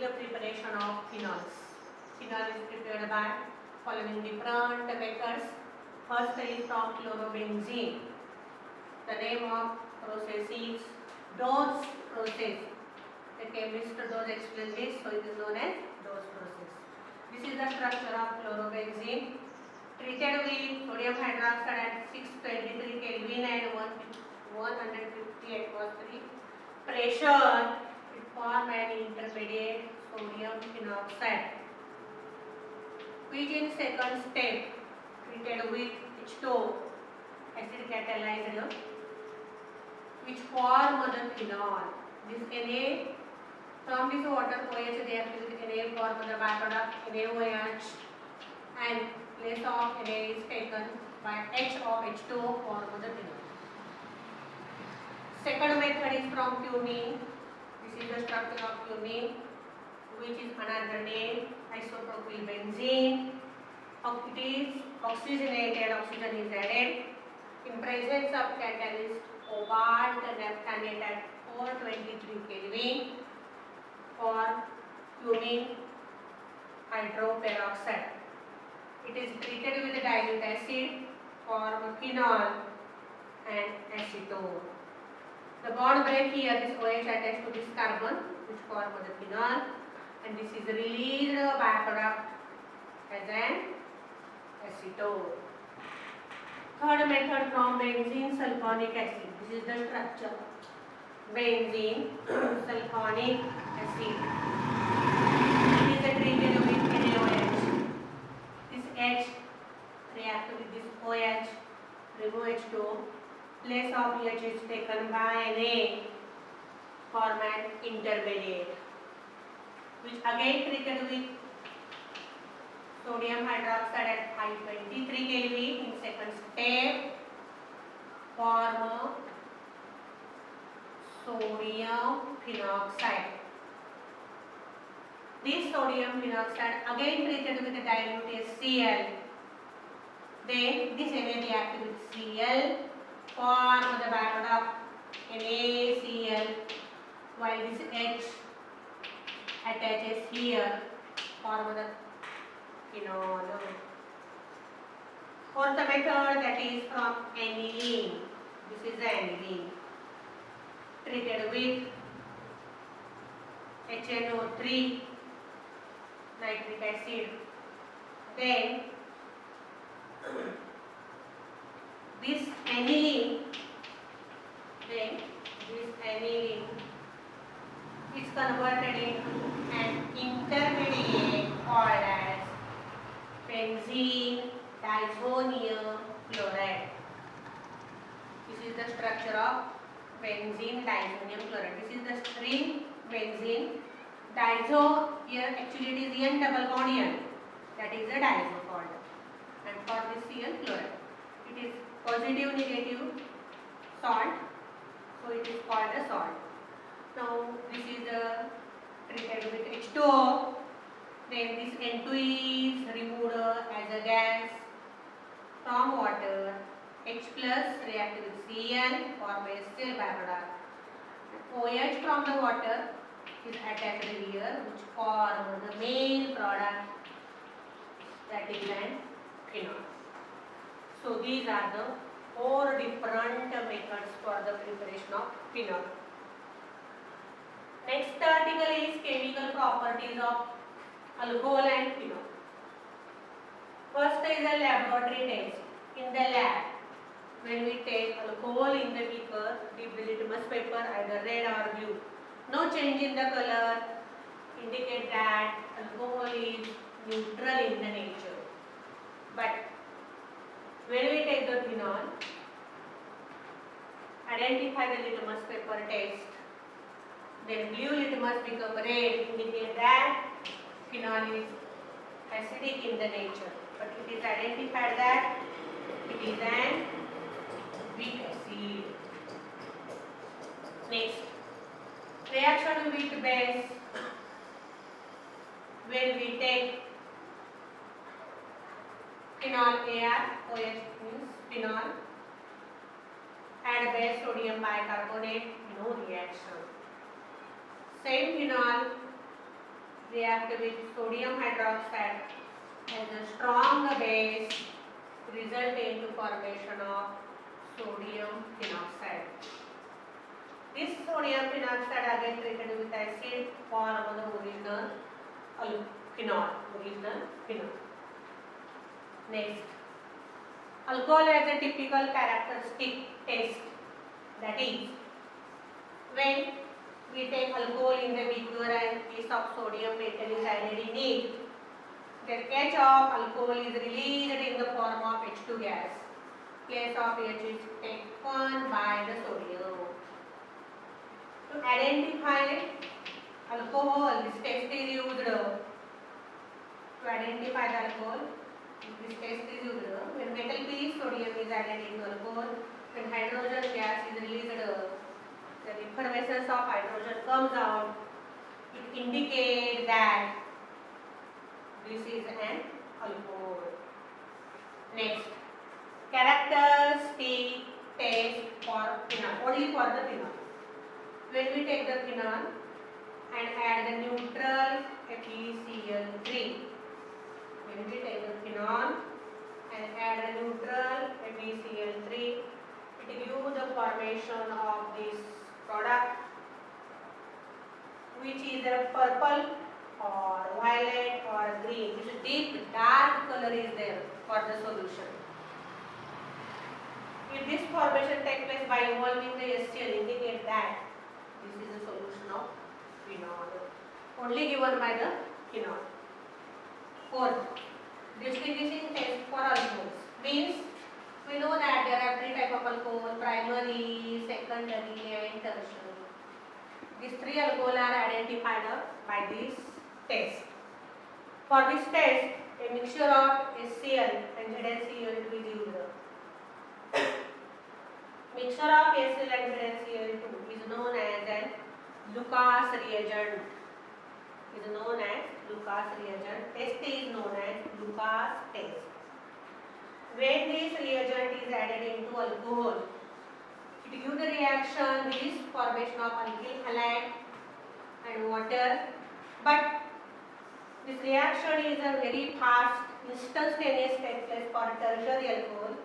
the preparation of phenols. Phenol is prepared by following different methods. First is from chlorobenzene. The name of process is Dose process. The chemist does explain this, so it is known as Dose process. This is the structure of chlorobenzene. Treated with sodium hydroxide at 623 Kelvin and 150 atmosphere pressure, it forms an intermediate sodium phenoxide, which in second step treated with H2O acid catalyzed, which form the phenol. This Na, from this water OH they are with Na form the byproduct NaOH, and less of Na is taken by H of H2O form the phenol. Second method is from cumene. This is the structure of cumene, which is another name isopropylbenzene. It is oxygenated, oxygen is added in presence of catalyst cobalt naphthalate at 423 Kelvin for cumene hydroperoxide. It is treated with dilute acid, form phenol and acetone. The bond break here, this OH attached to this carbon, which form the phenol, and this is released byproduct as an acetone. Third method from benzene sulfonic acid. This is the structure. Benzene sulfonic acid. It is treated with NaOH. This H reacts with this OH, remove H2O. Place of OH is taken by Na, form an intermediate, which again treated with sodium hydroxide at 523 Kelvin in second step, form sodium phenoxide. This sodium phenoxide again treated with the dilute Cl. Then this Na reacts with Cl, form the byproduct NaCl, while this H attaches here, form the phenol. Fourth method, that is from aniline. This is the aniline. Treated with HNO3 nitric acid. Then this aniline is converted into an intermediate called as benzene diazonium chloride. This is the structure of benzene diazonium chloride. This is the ring benzene. Diazo, here actually it is N double bond N, that is the diazo called, and for this Cl chloride. It is positive negative salt, so it is called a salt. Now this is the treated with H2O. Then this N2 is removed as a gas from water. H plus react with Cl, form a still byproduct. OH from the water is attached here, which form the main product, that is an phenol. So these are the 4 different methods for the preparation of phenol. Next article is chemical properties of alcohol and phenol. First is a laboratory test. In the lab, when we take alcohol in the beaker, dip the litmus paper either red or blue. No change in the color indicate that alcohol is neutral in the nature. But when we take the phenol, identify the litmus paper test, then blue litmus become red, indicate that phenol is acidic in the nature. But it is identified that it is an weak acid. Next, reaction with base. When we take phenol AR, OH means phenol, add base sodium bicarbonate, no reaction. Same phenol react with sodium hydroxide as a strong base, result into formation of sodium phenoxide. This sodium phenoxide again treated with acid form the original phenol. Next, alcohol has a typical characteristic taste, that is, when we take alcohol in the beaker and piece of sodium metal is added in it, the catch of alcohol is released in the form of H2 gas. Place of H is taken by the sodium. To identify alcohol, this test is used. To identify the alcohol, this test is used. When metal piece sodium is added in alcohol, when hydrogen gas is released, the effervescence of hydrogen comes out. It indicates that this is an alcohol. Next, characteristic test for phenol, only for the phenol. When we take the phenol and add the neutral FeCl3, when we take the phenol and add the neutral FeCl3, it gives the formation of this product, which is a purple or violet or green. This deep dark color is there for the solution. If this formation takes place by evolving the HCl, indicate that this is a solution of phenol, only given by the phenol. Fourth, distinguishing test for alcohols means we know that there are three types of alcohol: primary, secondary and tertiary. These three alcohols are identified by this test. For this test, a mixture of HCl and ZnCl is used. Mixture of HCl and ZnCl is known as an Lucas reagent. Is known as Lucas reagent. Test is known as Lucas test. When this reagent is added into alcohol, it gives the reaction, this formation of alkyl halide and water. But this reaction is a very fast, instantaneous take place for tertiary alcohol.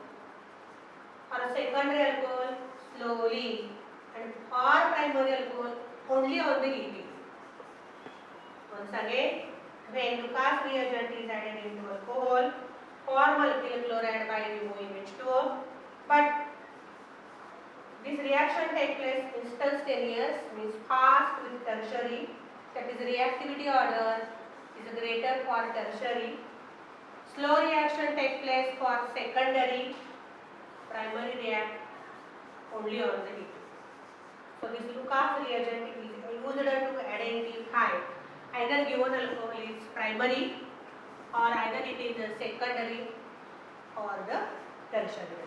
For a secondary alcohol, slowly, and for primary alcohol, only on the heating. Once again, when Lucas reagent is added into alcohol, form alkyl chloride by removing H2O, but this reaction takes place instantaneous, means fast with tertiary, that is reactivity order is greater for tertiary. Slow reaction takes place for secondary, primary react only on the heat. So this Lucas reagent is used to identify either given alcohol is primary or either it is a secondary or the tertiary.